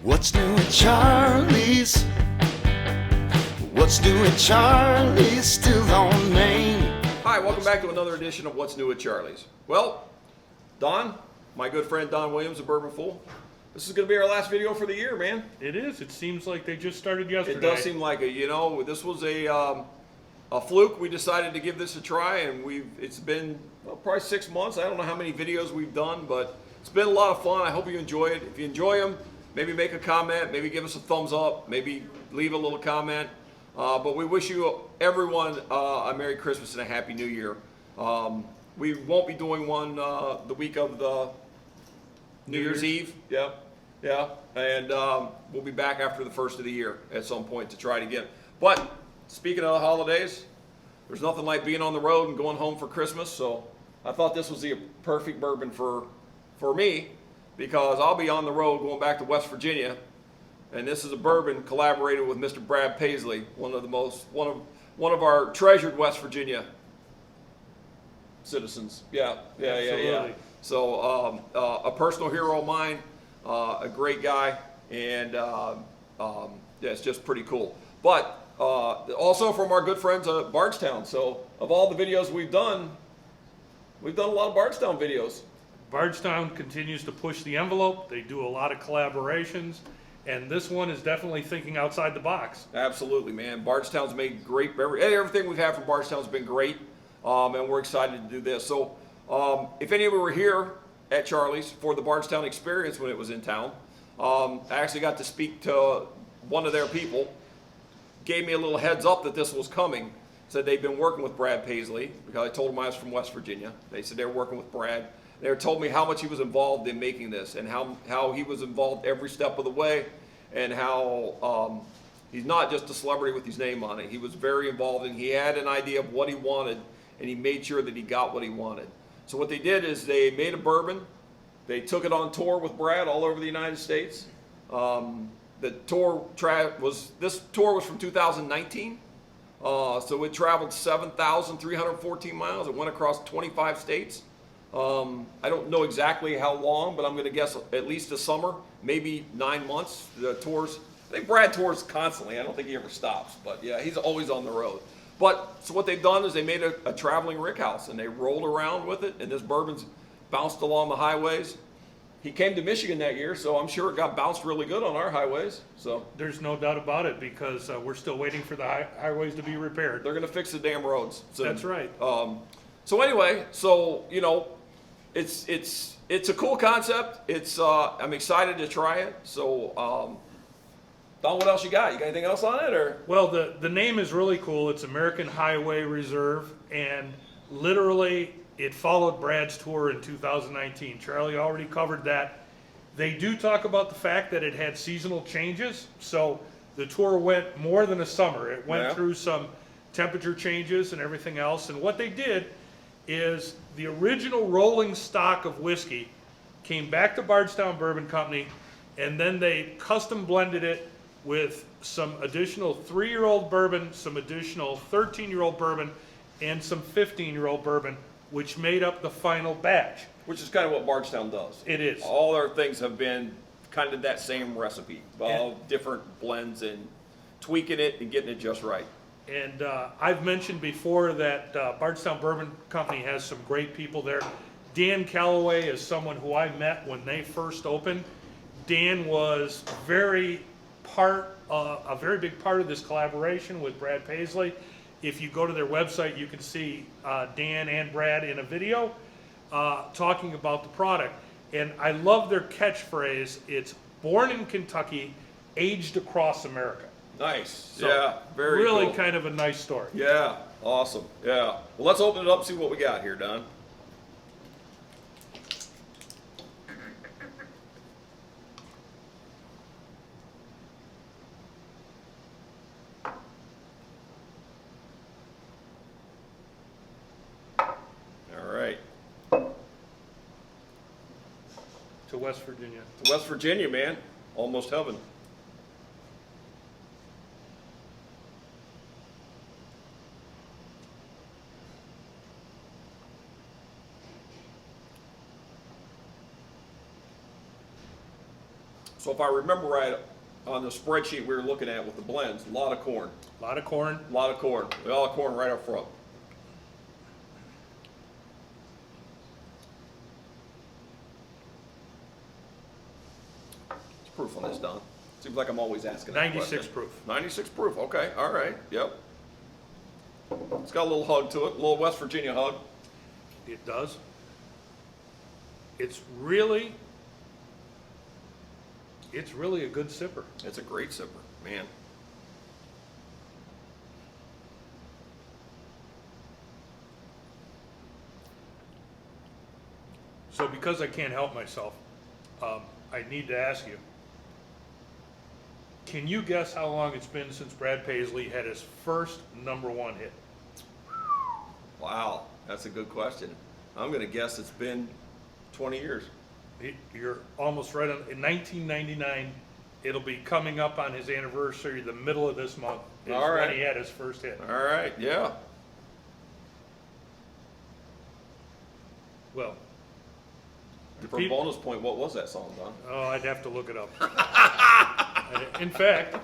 What's new at Charlie's? What's new at Charlie's? Still on Main. Hi, welcome back to another edition of What's New at Charlie's. Well, Don, my good friend Don Williams of Bourbon Fool, this is going to be our last video for the year, man. It is. It seems like they just started yesterday. It does seem like it. You know, this was a fluke. We decided to give this a try, and it's been probably 6 months. I don't know how many videos we've done, but it's been a lot of fun. I hope you enjoy it. If you enjoy them, maybe make a comment, maybe give us a thumbs up, maybe leave a little comment. But we wish you, everyone, a Merry Christmas and a Happy New Year. We won't be doing one the week of the New Year's Eve. Yeah. And we'll be back after the first of the year at some point to try it again. But speaking of the holidays, there's nothing like being on the road and going home for Christmas. So I thought this was the perfect bourbon for me, because I'll be on the road going back to West Virginia. And this is a bourbon collaborated with Mr. Brad Paisley, one of our treasured West Virginia citizens. Yeah. So a personal hero of mine, a great guy, and yeah, it's just pretty cool. But also from our good friends at Bardstown. So of all the videos we've done a lot of Bardstown videos. Bardstown continues to push the envelope. They do a lot of collaborations, and this one is definitely thinking outside the box. Absolutely, man. Bardstown's made great. Everything we've had from Bardstown's been great, and we're excited to do this. So if any of you were here at Charlie's for the Bardstown experience when it was in town, I actually got to speak to one of their people, gave me a little heads up that this was coming, said they've been working with Brad Paisley, because I told them I was from West Virginia. They said they were working with Brad. They told me how much he was involved in making this, and how he was involved every step of the way, and how he's not just a celebrity with his name on it. He was very involved, and he had an idea of what he wanted, and he made sure that he got what he wanted. So what they did is they made a bourbon. They took it on tour with Brad all over the United States. This tour was from 2019. So it traveled 7,314 miles. It went across 25 states. I don't know exactly how long, but I'm going to guess at least a summer, maybe 9 months. The tours, I think Brad tours constantly. I don't think he ever stops, but yeah, he's always on the road. But so what they've done is they made a traveling rickhouse, and they rolled around with it, and this bourbon's bounced along the highways. He came to Michigan that year, so I'm sure it got bounced really good on our highways. So there's no doubt about it, because we're still waiting for the highways to be repaired. They're going to fix the damn roads. So, that's right. So anyway, so you know, it's a cool concept. I'm excited to try it. So Don, what else you got? You got anything else on it, or? Well, the name is really cool. It's American Highway Reserve, and literally it followed Brad's tour in 2019. Charlie already covered that. They do talk about the fact that it had seasonal changes, so the tour went more than a summer. It went through some temperature changes and everything else, and what they did is the original rolling stock of whiskey came back to Bardstown Bourbon Company, and then they custom blended it with some additional 3-year-old bourbon, some additional 13-year-old bourbon, and some 15-year-old bourbon, which made up the final batch. Which is kind of what Bardstown does. It is. All our things have been kind of that same recipe, all different blends and tweaking it and getting it just right. And I've mentioned before that Bardstown Bourbon Company has some great people there. Dan Calloway is someone who I met when they first opened. Dan was a very big part of this collaboration with Brad Paisley. If you go to their website, you can see Dan and Brad in a video talking about the product. And I love their catchphrase. It's born in Kentucky, aged across America. Nice. So yeah, very really cool. Kind of a nice story. Yeah, awesome. Yeah. Well, let's open it up and see what we got here, Don. All right. To West Virginia. To West Virginia, man. Almost heaven. So if I remember right, on the spreadsheet we were looking at with the blends, a lot of corn. A lot of corn. A lot of corn. A lot of corn right up front. What's proof on this, Don? Seems like I'm always asking that 96 question. proof. 96 proof. Okay. All right. Yep. It's got a little hug to it, a little West Virginia hug. It does. It's really a good sipper. It's a great sipper, man. So because I can't help myself, I need to ask you, can you guess how long it's been since Brad Paisley had his first #1 hit? Wow, that's a good question. I'm going to guess it's been 20 years. You're almost right on. In 1999, it'll be coming up on his anniversary, the middle of this month, is All right. when he had his first hit. All right, yeah. Well, For a bonus point, what was that song, Don? oh, I'd have to look it up. In fact,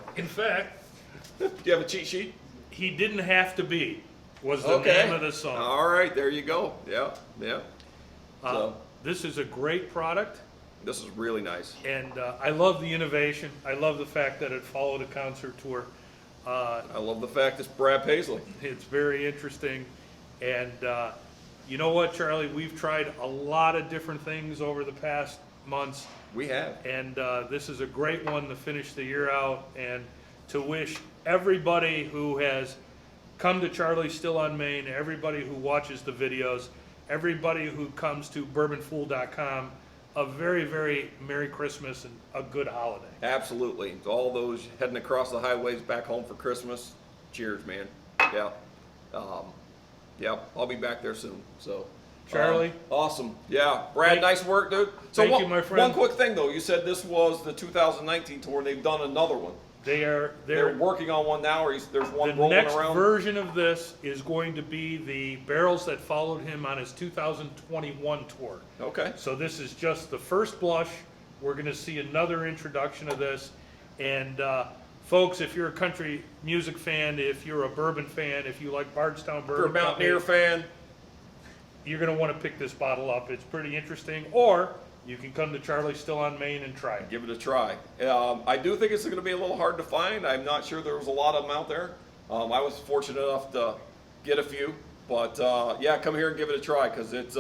Do you have a cheat sheet? He Didn't Have to Be was the name of the song. All right, there you go. Yeah, yeah. So This is a great product, this is really nice. and I love the innovation. I love the fact that it followed a concert tour. I love the fact it's Brad Paisley. It's very interesting, and you know what, Charlie? We've tried a lot of different things over the past months, We have. and this is a great one to finish the year out, and to wish everybody who has come to Charlie's Still on Main, everybody who watches the videos, everybody who comes to bourbonfool.com, a very, very Merry Christmas and a good holiday. Absolutely. To all those heading across the highways back home for Christmas, cheers, man. Yeah. Yeah, I'll be back there soon. So, Charlie? Awesome. Yeah. Brad, nice work, dude. So Thank you, my friend. One quick thing, though. You said this was the 2019 tour, and they've done another one. They're working on one now, or there's one the rolling next around? version of this is going to be the barrels that followed him on his 2021 tour. Okay. So this is just the first blush. We're going to see another introduction of this. And folks, if you're a country music fan, if you're a bourbon fan, if you like Bardstown If you're a Bourbon Mountaineer Company, fan, you're going to want to pick this bottle up. It's pretty interesting. Or you can come to Charlie's Still on Main and try it. give it a try. I do think it's going to be a little hard to find. I'm not sure there was a lot of them out there. I was fortunate enough to get a few, but yeah, come here and give it a try because it's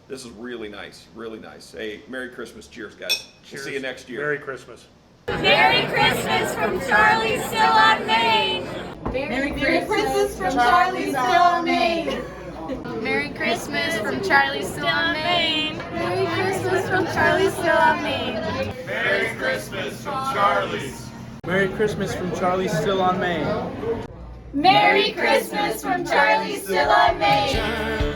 this is really nice, really nice. Hey, Merry Christmas, cheers, guys. We'll see you next year. Merry Christmas. Merry Christmas from Charlie's Still on Main. Merry Christmas from Charlie's Still on Main. Merry Christmas from Charlie's Still on Main. Merry Christmas from Charlie's Still on Main. Merry Christmas from Charlie's. Merry Christmas from Charlie's Still on Main. Merry Christmas from Charlie's Still on Main.